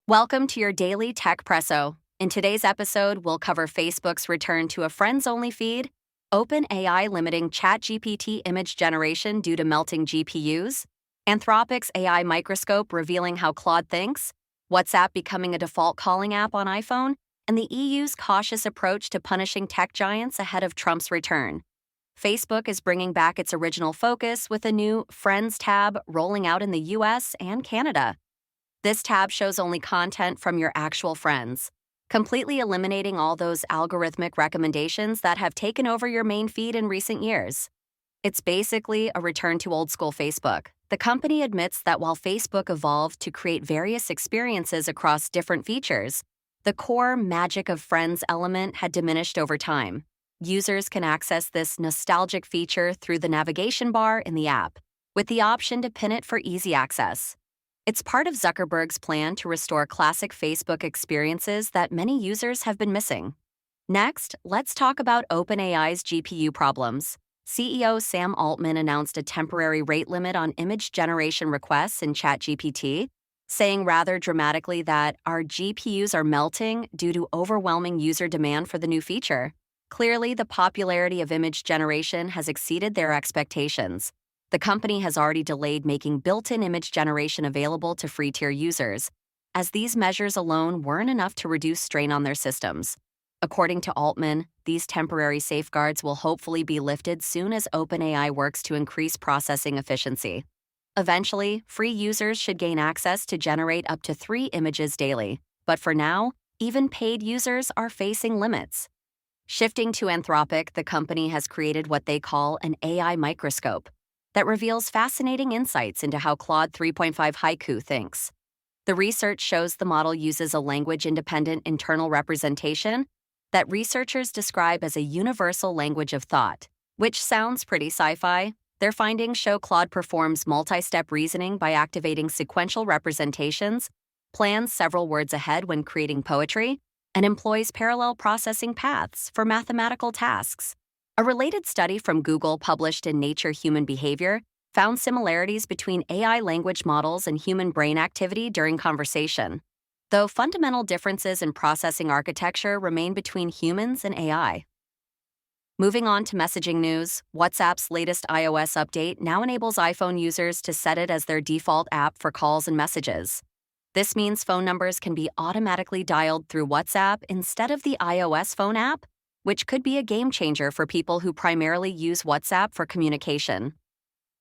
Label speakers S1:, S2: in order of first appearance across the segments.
S1: Welcome to your daily Techpresso. In today's episode, we'll cover Facebook's return to a friends-only feed, OpenAI limiting ChatGPT image generation due to melting GPUs, Anthropic's AI microscope revealing how Claude thinks, WhatsApp becoming a default calling app on iPhone, and the EU's cautious approach to punishing tech giants ahead of Trump's return. Facebook is bringing back its original focus with a new Friends tab rolling out in the US and Canada. This tab shows only content from your actual friends, completely eliminating all those algorithmic recommendations that have taken over your main feed in recent years. It's basically a return to old-school Facebook. The company admits that while Facebook evolved to create various experiences across different features, the core magic of Friends element had diminished over time. Users can access this nostalgic feature through the navigation bar in the app, with the option to pin it for easy access. It's part of Zuckerberg's plan to restore classic Facebook experiences that many users have been missing. Next, let's talk about OpenAI's GPU problems. CEO Sam Altman announced a temporary rate limit on image generation requests in ChatGPT, saying rather dramatically that our GPUs are melting due to overwhelming user demand for the new feature. Clearly, the popularity of image generation has exceeded their expectations. The company has already delayed making built-in image generation available to free-tier users, as these measures alone weren't enough to reduce strain on their systems. According to Altman, these temporary safeguards will hopefully be lifted soon as OpenAI works to increase processing efficiency. Eventually, free users should gain access to generate up to 3 images daily, but for now, even paid users are facing limits. Shifting to Anthropic, the company has created what they call an AI microscope that reveals fascinating insights into how Claude 3.5 Haiku thinks. The research shows the model uses a language-independent internal representation that researchers describe as a universal language of thought, which sounds pretty sci-fi. Their findings show Claude performs multi-step reasoning by activating sequential representations, plans several words ahead when creating poetry, and employs parallel processing paths for mathematical tasks. A related study from Google published in Nature Human Behavior found similarities between AI language models and human brain activity during conversation, though fundamental differences in processing architecture remain between humans and AI. Moving on to messaging news, WhatsApp's latest iOS update now enables iPhone users to set it as their default app for calls and messages. This means phone numbers can be automatically dialed through WhatsApp instead of the iOS phone app, which could be a game changer for people who primarily use WhatsApp for communication.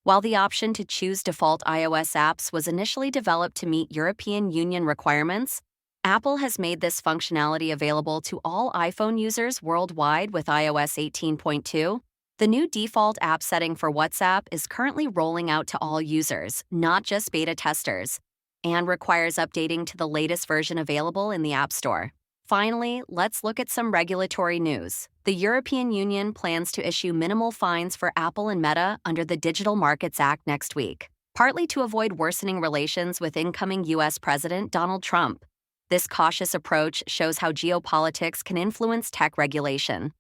S1: While the option to choose default iOS apps was initially developed to meet European Union requirements, Apple has made this functionality available to all iPhone users worldwide with iOS 18.2. The new default app setting for WhatsApp is currently rolling out to all users, not just beta testers, and requires updating to the latest version available in the App Store. Finally, let's look at some regulatory news. The European Union plans to issue minimal fines for Apple and Meta under the Digital Markets Act next week, partly to avoid worsening relations with incoming U.S. President Donald Trump. This cautious approach shows how geopolitics can influence tech regulation.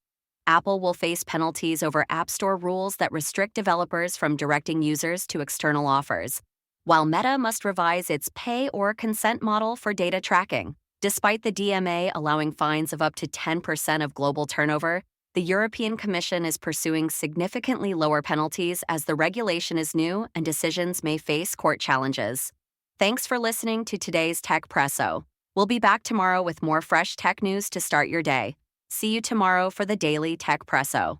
S1: Apple will face penalties over App Store rules that restrict developers from directing users to external offers, while Meta must revise its pay or consent model for data tracking. Despite the DMA allowing fines of up to 10% of global turnover, the European Commission is pursuing significantly lower penalties as the regulation is new and decisions may face court challenges. Thanks for listening to today's Techpresso. We'll be back tomorrow with more fresh tech news to start your day. See you tomorrow for the Daily Techpresso.